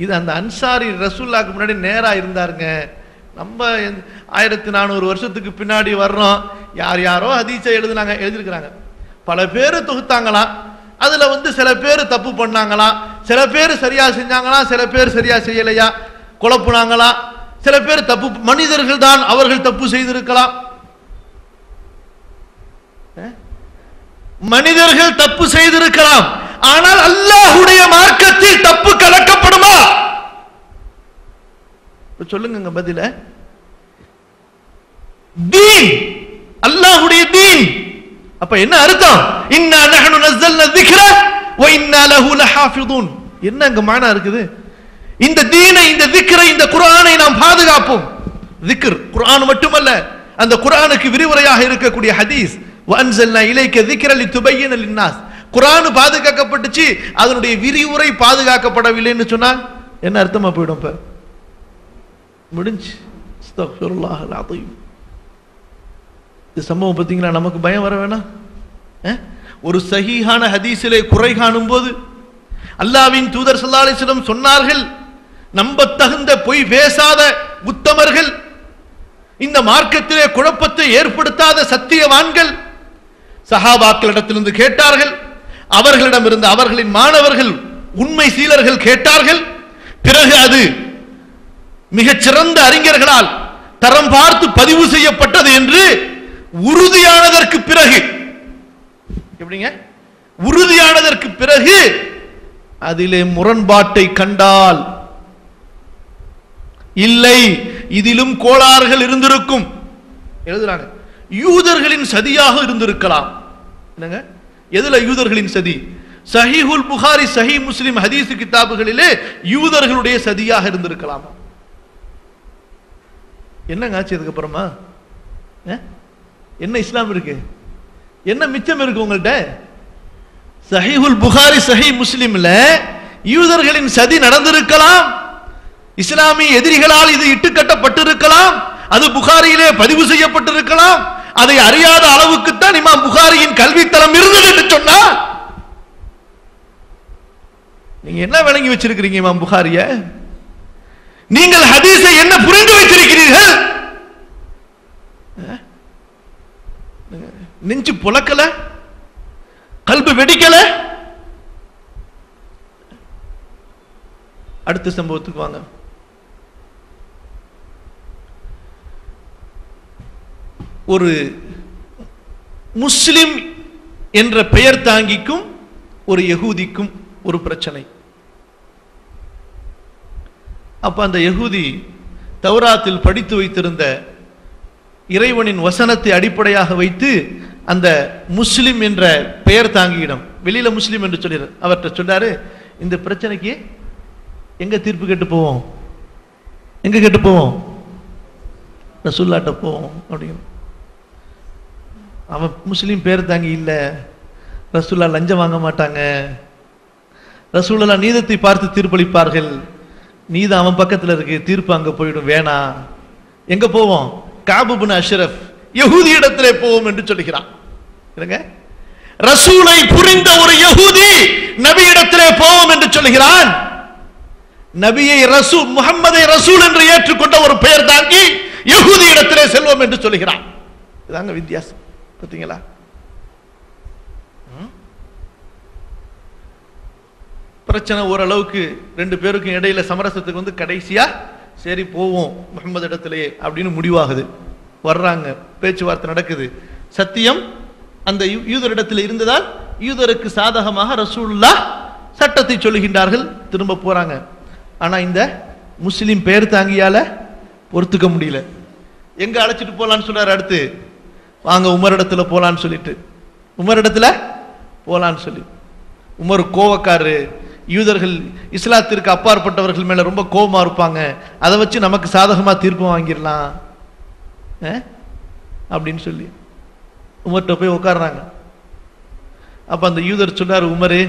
இது அந்த அன்சாரி ரசூலுல்லாஹ்க்கு முன்னாடி நேரா இருந்தாருங்க. நம்ம 1400 வருஷத்துக்கு பின்னாடி வர்றோம். யார் யாரோ ஹதீஸை எழுதிருக்கிறாங்க. பல பேர் தொகுத்தாங்களாம். அதுல சில பேர் தப்பு பண்ணாங்களாம், சில பேர் சரியா செஞ்சாங்களாம், சில பேர் சரியா செய்யலையா, குழப்புனாங்களாம். சில பேர் தப்பு மனிதர்கள் தான், அவர்கள் தப்பு செய்திருக்கலாம். மனிதர்கள் தப்பு செய்திருக்கலாம். ஆனால் அல்லாஹ்வுடைய மார்க்கத்தில் தப்பு கலக்கப்படுமா? சொல்லுங்க பதில. தீன் அல்லாஹ்வுடைய தீன். அப்ப என்ன அர்த்தம்? இன்னா நஹ்னு நஸல்னா ذிக்ர வ இன்னா லஹு லஹாஃபிதுன். என்ன அங்க மானா இருக்குது? இந்த தீனை, இந்த ذிக்ரை, இந்த குர்ஆனை நாம் பாதுகாப்போம். ذிக்ர் குர்ஆன் மட்டுமல்ல, அந்த குர்ஆனுக்கு விரிவுரையாக இருக்கக்கூடிய ஹதீஸ் வ அன்ஸல்னா இலைக ذிக்ர லிதுபய்யின லின்னாஸ். குர்ஆன் பாதுகாக்கப்பட்டுச்சு, அதனுடைய விரிவுரை பாதுகாக்கப்படவில்லைன்னு சொன்னா என்ன அர்த்தமா போய்டும்? இப்ப முடிஞ்சு. அஸ்தக்ஃபிருல்லாஹல் அஸீம். இந்த சம்பவம் பார்த்தீங்களா? நமக்கு பயம் வர வேணாம்? ஒரு சஹீஹான ஹதீஸிலே குறை காணும் போது அல்லாஹ்வின் தூதர் ஸல்லல்லாஹு அலைஹி வஸல்லம் சொன்னார்கள், நம்பத் தகுந்த பொய் பேசாத உத்தமர்கள், இந்த மார்க்கத்திலே குழப்பத்தை ஏற்படுத்தாத சத்தியவான்கள் சஹாபாக்களிடத்திலிருந்து கேட்டார்கள். அவர்களிடமிருந்து அவர்களின் மாணவர்கள், உண்மை சீலர்கள் கேட்டார்கள். பிறகு அது மிகச்சிறந்த அறிஞர்களால் தரம் பார்த்து பதிவு செய்யப்பட்டது என்று உறுதியானதற்கு பிறகு, எப்படிங்க உறுதியானதற்கு பிறகு அதிலே முரண்பாட்டை கண்டால், இல்லை இதிலும் கோளாறுகள் இருந்திருக்கும் எழுதுறாங்க. யூதர்களின் சதியாக இருந்திருக்கலாம். என்னங்க எதுல யூதர்களின் சதி? சஹீஹுல் புகாரி, சஹீஹ் முஸ்லிம் ஹதீஸ் கிதாபுகளிலே யூதர்களுடைய சதியாக இருந்திருக்கலாம். என்னங்க ஆச்சு அதுக்கப்புறமா? என்ன இஸ்லாம் இருக்கு? என்ன மிச்சம் இருக்கு உங்கள்கிட்ட? சஹீஹுல் புகாரி, சஹீஹ் முஸ்லிம்ல யூதர்களின் சதி நடந்திருக்கலாம். இஸ்லாமிய எதிரிகளால் இது இட்டுக்கட்டப்பட்டிருக்கலாம். அது புகாரியிலே பதிவு செய்யப்பட்டிருக்கலாம். அதை அறியாத அளவுக்குத்தான் இமாம் புகாரியின் கல்வித்தரம் இருந்தது என்று சொன்னா நீங்க என்ன விளங்கி வச்சிருக்கிறீங்க இமாம் புகாரிய? நீங்கள் ஹதீஸை என்ன புரிந்து வைத்திருக்கிறீர்கள்? நெஞ்சு புலக்கல, கல்பு வெடிக்கல. அடுத்த சம்பவத்துக்கு வாங்க. ஒரு முஸ்லிம் என்ற பெயர் தாங்கிக்கும் ஒரு யகூதிக்கும் ஒரு பிரச்சனை. அப்ப அந்த யகூதி தௌராத்தில் படித்து வைத்திருந்த இறைவனின் வசனத்தை அடிப்படையாக வைத்து அந்த முஸ்லிம் என்ற பெயர் தாங்கியிடம், வெளியில முஸ்லிம் என்று சொல்லிடுற அவர்கிட்ட சொன்னாரு, இந்த பிரச்சனைக்கு எங்க தீர்ப்பு கேட்டு போவோம்? எங்க கேட்டு போவோம்? ரசூலுல்லாஹ்ட்ட போவோம் அப்படின்னு. அவன் முஸ்லீம் பேர் தாங்கி இல்ல, ரசூலுல்லாஹ் லஞ்சம் வாங்க மாட்டாங்க, ரசூலுல்லாஹ் நீதத்தை பார்த்து தீர்ப்பளிப்பார்கள், நீதம் அவன் பக்கத்துல இருக்கு, தீர்ப்பு அங்க போயிடும், வேணாம். எங்க போவோம்? காப் இப்னு அஷ்ரஃப் யஹூதி இடத்திலே போவோம் என்று சொல்லுகிறான். ரசூலை புரிந்த ஒரு யஹூதி நபி இடத்திலே போவோம் என்று சொல்லுகிறான். நபியை ரசூல், முஹம்மதை ரசூல் என்று ஏற்றுக்கொண்ட ஒரு பெயர் தாங்கி யஹூதி இடத்திலே செல்வோம் என்று சொல்லுகிறான். இதாங்க வித்தியாசம். பார்த்தீங்களா? பிரச்சனை ஓரளவுக்கு ரெண்டு பேருக்கும் இடையில சமரசத்துக்கு கடைசியா சரி போவோம் முஹம்மது இடத்திலே அப்படின்னு முடிவாகுது. வர்றாங்க, பேச்சுவார்த்தை நடக்குது. சத்தியம் அந்த யூதரிடத்தில் இருந்ததால் யூதருக்கு சாதகமாக ரசூலுல்லாஹ் சட்டத்தை சொல்லுகின்றார்கள். திரும்ப போறாங்க. ஆனா இந்த முஸ்லிம் பெயர் தாங்கியால பொறுத்துக்க முடியல. எங்க அழைச்சிட்டு போலான்னு சொல்றாரு? அடுத்து வாங்க உமர் இடத்துல போலான்னு சொல்லிட்டு, உமர் இடத்துல போலான்னு சொல்லி, உமர் கோவக்காரு, யூதர்கள் இஸ்லாத்திற்கு அப்பாற்பட்டவர்கள் மேல ரொம்ப கோபமா இருப்பாங்க, அதை வச்சு நமக்கு சாதகமா தீர்ப்பு வாங்கிடலாம் அப்படின்னு சொல்லி உமர்கிட்ட போய் உட்கார்றாங்க. அப்ப அந்த யூதர் சொன்னார், உமரே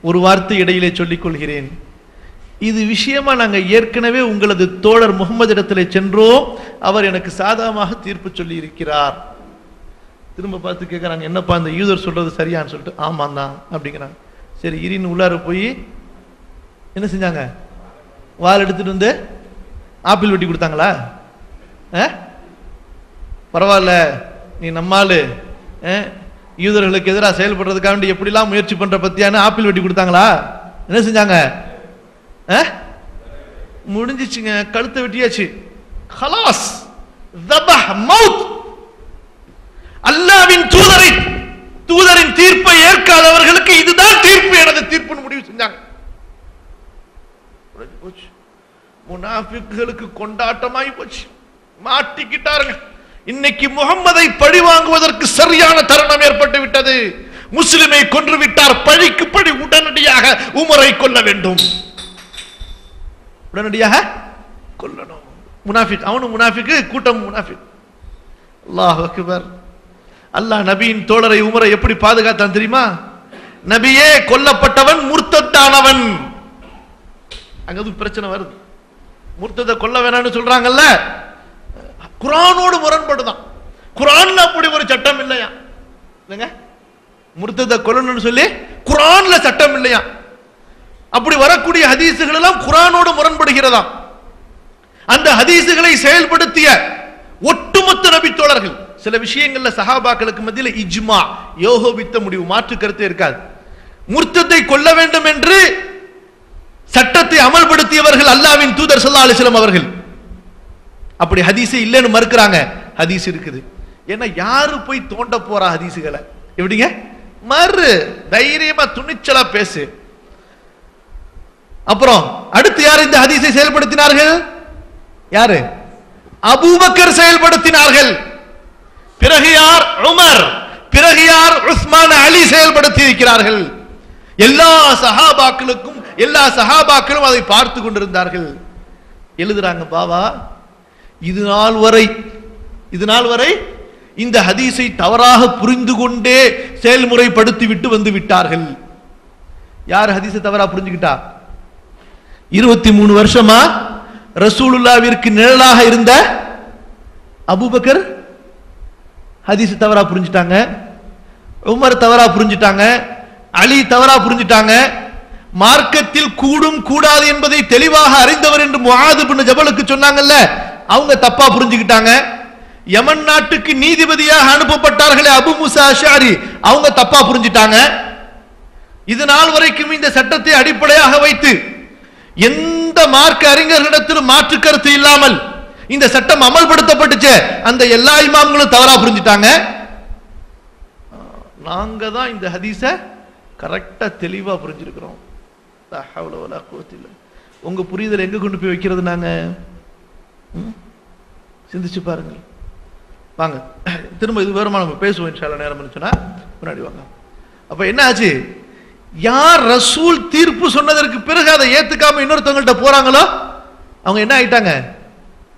ஒரு வார்த்தை இடையிலே சொல்லிக் கொள்கிறேன், இது விஷயமா நாங்க ஏற்கனவே உங்களது தோழர் முகமது இடத்திலே சென்றோம், அவர் எனக்கு சாதகமாக தீர்ப்பு சொல்லி இருக்கிறார். திரும்ப பார்த்து கேட்கறாங்க, என்னப்பா இந்த யூதர் சொல்றது சரியான்னு சொல்லிட்டு, ஆமாம் தான் அப்படிங்கிறாங்க. சரி இரின்னு உள்ளார போய் என்ன செஞ்சாங்க? வாள் எடுத்துட்டு வந்து ஆப்பிள் வெட்டி கொடுத்தாங்களா? பரவாயில்ல, நீ நம்மாலு யூதர்களுக்கு எதிராக செயல்படுறதுக்காக வேண்டி எப்படிலாம் முயற்சி பண்ற பத்தியான ஆப்பிள் வெட்டி கொடுத்தாங்களா? என்ன செஞ்சாங்க? முடிஞ்சிச்சுங்க, கழுத்தை வெட்டியாச்சு. خلاص ذبح موت. அல்லாஹ்வின் தூதரின் தீர்ப்பை ஏற்காதவர்களுக்கு இதுதான் தீர்ப்பு, எனது தீர்ப்புன்னு முடிவு செஞ்சாங்க. முனாஃபிக்குகளுக்கு கொண்டாட்டமாய் போச்சு, மாட்டிக்கிட்டாருங்க. இன்னைக்கு முகம்மதை பழி வாங்குவதற்கு சரியான தருணம் ஏற்பட்டு விட்டது. முஸ்லிமை கொன்று விட்டார், பழிக்கு பழி, உடனடியாக உமரை கொல்ல வேண்டும், உடனடியாக கொல்லணும். முனாஃபிக், அவனும் முனாஃபிக், கூட்டம் முனாஃபிக். அல்லாஹ் அக்பர். அல்லாஹ் நபியின் தோழரை உமரை எப்படி பாதுகாத்தான் தெரியுமா? நபியே கொல்லப்பட்டவன் முர்த்தத்தானவன். அங்க பிரச்சனை வருது. முர்த்தத்தை கொல்ல வேணாம்னு சொல்றாங்கல்ல, குர்ஆனோடு முரண்படுதான். குர்ஆன்ல அப்படி ஒரு சட்டம் இல்லையா? இல்லங்க, முர்த்தத்தை கொல்லணும்னு சொல்லி குர்ஆன்ல சட்டம் இல்லையா? அப்படி வரக்கூடிய ஹதீசுகள் எல்லாம் குர்ஆனோடு முரண்படுகிறதா? அந்த ஹதீசுகளை செயல்படுத்திய ஒட்டுமொத்த நபி தோழர்கள், சில விஷயங்கள்ல சஹாபாக்களுக்கு மத்தியில் இஜ்மா, யோகோபித்த முடிவு, மாற்று கருத்தே இருக்காது. முர்த்தத்தை கொல்ல வேண்டும் என்று சட்டத்தை அமல்படுத்தியவர்கள் அல்லாஹ்வின் தூதர் ஸல்லல்லாஹு அலைஹி வஸல்லம் அவர்கள். அப்படி ஹதீஸ் இல்லைன்னு மறுக்கிறாங்க, ஹதீஸ் இருக்குது. ஏன்னா யாரு போய் தோண்ட போறா ஹதீசுகளை? எப்படிங்க? மறு தைரியமா துணிச்சலா பேசு. அப்புறம் அடுத்து யார் இந்த ஹதீஸை செயல்படுத்தினார்கள்? யாரு? அபூபக்கர் செயல்படுத்தினார்கள். பிறகு யார்? உமர். பிறகு யார்? உஸ்மான், அலி செயல்படுத்தி இருக்கிறார்கள். எல்லா சஹாபாக்களும் அதை பார்த்து கொண்டிருந்தார்கள். எழுதுறாங்க, பாவா இது நாள் வரை இந்த ஹதீஸை தவறாக புரிந்து கொண்டே செயல்முறைப்படுத்தி விட்டு வந்து விட்டார்கள். யார் ஹதீஸை தவறா புரிஞ்சுக்கிட்டா? 23 வருஷமா ரசூலுல்லாஹ்விற்கு நிழலாக இருந்த அபூபக்கர் ஹதீஸ் தவறா புரிஞ்சுட்டாங்க, உமர் தவறா புரிஞ்சுட்டாங்க, அலி தவறா புரிஞ்சுட்டாங்க. மார்க்கத்தில் கூடும் கூடாது என்பதை தெளிவாக அறிந்தவர் என்று முஆத் இப்னு ஜபலுக்கு சொன்னாங்கல்ல, அவங்க தப்பா புரிஞ்சுக்கிட்டாங்க. யமன் நாட்டுக்கு நீதிபதியாக அனுப்பப்பட்டார்களே அபு மூசா அஷ்அரி, அவங்க தப்பா புரிஞ்சுட்டாங்க. இது நாள் வரைக்கும் இந்த சட்டத்தை அடிப்படையாக வைத்து எந்த மார்க்க அறிஞர்களிடத்திலும் மாற்று கருத்து இல்லாமல் இந்த சட்டம் அமல்படுத்தப்பட்டுச்சு, அந்த எல்லா இமாம்களும் தவறா புரிஞ்சுட்டாங்க. நாங்க தான் இந்த ஹதீஸ கரெக்டா தெளிவா புரிஞ்சிருக்கிறோம். உங்க புரிதல் எங்க கொண்டு போய் வைக்கிறது? நாங்க சிந்திச்சு பாருங்க. வாங்க திரும்ப இது வேறுமா நம்ம பேசுவோம் இன்ஷா அல்லாஹ், நேரம் இருந்துச்சுன்னா முன்னாடி வாங்க. அப்ப என்ன ஆச்சு? யார் ரசூல் தீர்ப்பு சொன்னதற்கு பிறகு அதை ஏத்துக்காம இன்னொருத்தவங்கள்ட்ட போறாங்களோ அவங்க என்ன ஆயிட்டாங்க?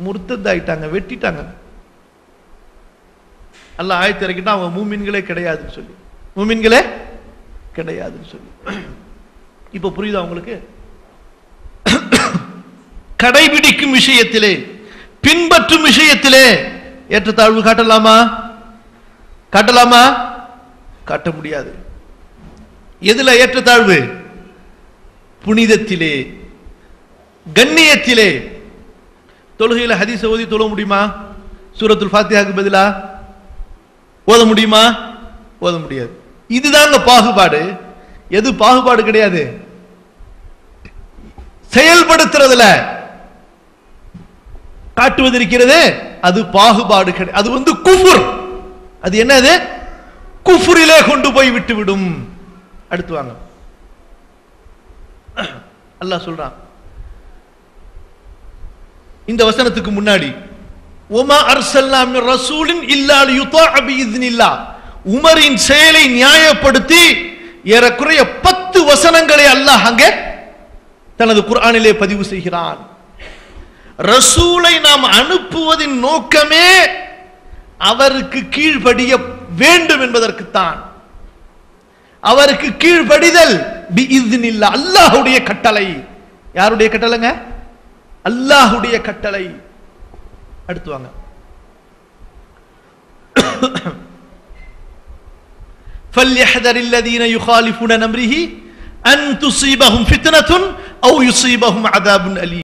முர்த்தத் ஆயிட்டாங்க, வெட்டிட்டாங்க. அல்லாஹ் ஆயத்து இறக்கிட்டா அவங்க மூமின்களே கிடையாதுன்னு சொல்லி, மூமின்களே கிடையாதுன்னு சொல்லி. இப்ப புரியுதா உங்களுக்கு? கடைபிடிக்கும் விஷயத்திலே, பின்பற்றும் விஷயத்திலே ஏற்றத்தாழ்வு காட்டலாமா? காட்ட முடியாது. எதுல ஏற்றத்தாழ்வு? புனிதத்திலே, கண்ணியத்திலே. தொழுகையில ஹதீஸ ஓதி தொழ முடியுமா? சூரத்துல் ஃபாத்திஹாக்கு பதிலா ஓத முடியுமா? ஓத முடியாது. இதுதாங்க பாகுபாடு. எது பாகுபாடு கிடையாது? செயல்படுத்துறதுல காட்டுவது இருக்கிறது, அது பாகுபாடு கிடையாது. அது குஃபுர். அது என்னது? குஃபுரிலே கொண்டு போய் விட்டுவிடும். அடுத்து வாங்க, அல்லாஹ் சொல்றான் இந்த வசனத்துக்கு முன்னாடி, ஒமா அர்சல்னா மின் ரசூலின் இல்லா லியுதாஅ பிஇذنில்லாஹ். உமரின் செயலை நியாயப்படுத்தி ஏறக்குறைய 10 வசனங்களை அல்லாஹ் அங்கே தனது குர்ஆனிலே பதிவு செய்கிறான். ரசூலை நாம் அனுப்புவதின் நோக்கமே அவருக்கு கீழ்ப்படிய வேண்டும் என்பதற்குத்தான். அவருக்கு கீழ்ப்படிதல் பிஇذنில்லாஹ், அல்லாஹ்வுடைய கட்டளை. யாருடைய கட்டளைங்க? அல்லாஹ்வுடைய கட்டளை. அடுத்து வாங்க, فَلْيَحْذَرِ الَّذِينَ يُخَالِفُونَ عَنْ أَمْرِهِ أَنْ تُصِيبَهُمْ فِتْنَةٌ أَوْ يُصِيبَهُمْ عَذَابٌ أَلِيمٌ.